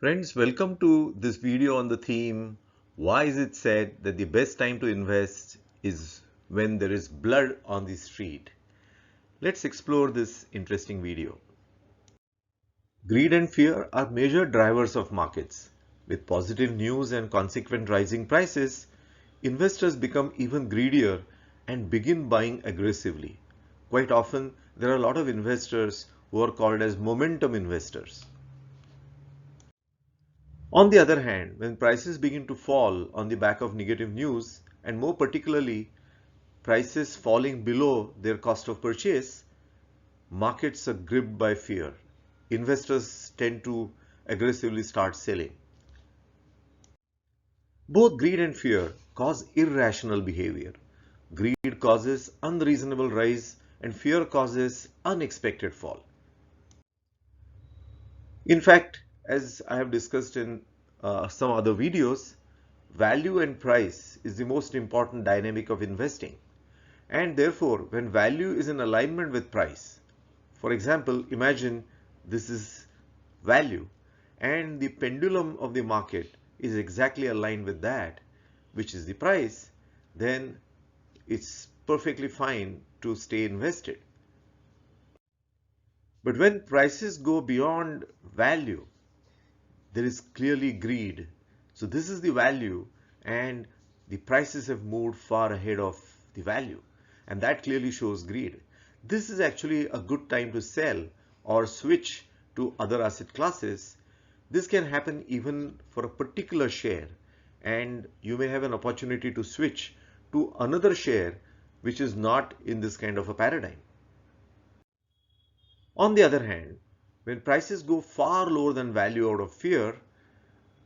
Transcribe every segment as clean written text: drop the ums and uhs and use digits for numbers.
Friends, welcome to this video on the theme, why is it said that the best time to invest is when there is blood on the street? Let's explore this interesting video. Greed and fear are major drivers of markets. With positive news and consequent rising prices, investors become even greedier and begin buying aggressively. Quite often, there are a lot of investors who are called as momentum investors. On the other hand, when prices begin to fall on the back of negative news, and more particularly prices falling below their cost of purchase, markets are gripped by fear. Investors tend to aggressively start selling. Both greed and fear cause irrational behavior. Greed causes unreasonable rise and fear causes unexpected fall. In fact, as I have discussed in some other videos, value and price is the most important dynamic of investing. And therefore, when value is in alignment with price, for example, imagine this is value and the pendulum of the market is exactly aligned with that, which is the price, then it's perfectly fine to stay invested. But when prices go beyond value, there is clearly greed. So this is the value and the prices have moved far ahead of the value, and that clearly shows greed. This is actually a good time to sell or switch to other asset classes. This can happen even for a particular share, and you may have an opportunity to switch to another share which is not in this kind of a paradigm. On the other hand, when prices go far lower than value out of fear,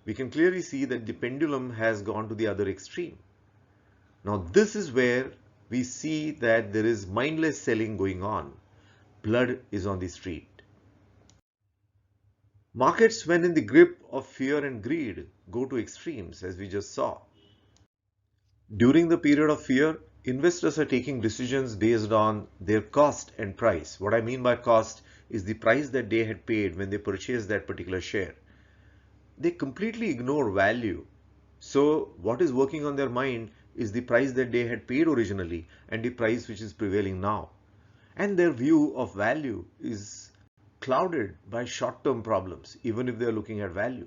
we can clearly see that the pendulum has gone to the other extreme. Now this is where we see that there is mindless selling going on. Blood is on the street. Markets, when in the grip of fear and greed, go to extremes, as we just saw. During the period of fear, investors are taking decisions based on their cost and price. What I mean by cost is the price that they had paid when they purchased that particular share. They completely ignore value. So what is working on their mind is the price that they had paid originally and the price which is prevailing now. And their view of value is clouded by short-term problems, even if they are looking at value,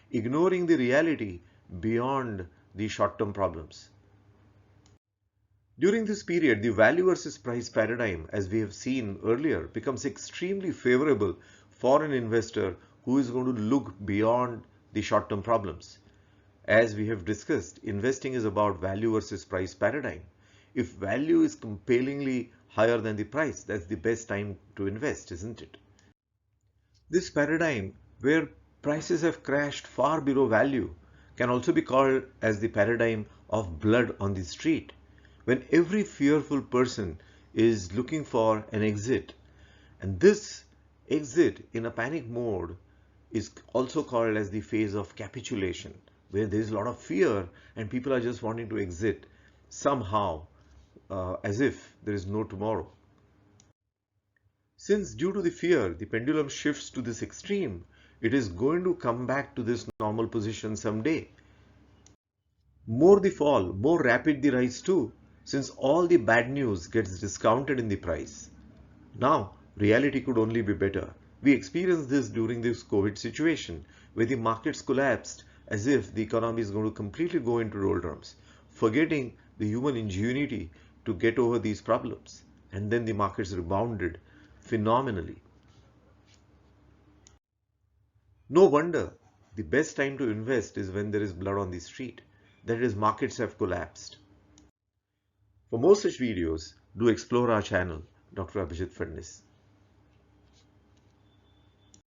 ignoring the reality beyond the short-term problems. During this period, the value versus price paradigm, as we have seen earlier, becomes extremely favorable for an investor who is going to look beyond the short-term problems. As we have discussed, investing is about value versus price paradigm. If value is compellingly higher than the price, that's the best time to invest, isn't it? This paradigm, where prices have crashed far below value, can also be called as the paradigm of blood on the street, when every fearful person is looking for an exit. And this exit in a panic mode is also called as the phase of capitulation, where there is a lot of fear and people are just wanting to exit somehow, as if there is no tomorrow. Since due to the fear, the pendulum shifts to this extreme, it is going to come back to this normal position someday. More the fall, more rapid the rise too, since all the bad news gets discounted in the price. Now, reality could only be better. We experienced this during this COVID situation, where the markets collapsed as if the economy is going to completely go into doldrums, forgetting the human ingenuity to get over these problems. And then the markets rebounded phenomenally. No wonder the best time to invest is when there is blood on the street. That is, markets have collapsed. For more such videos, do explore our channel, Dr. Abhijit Fadnis.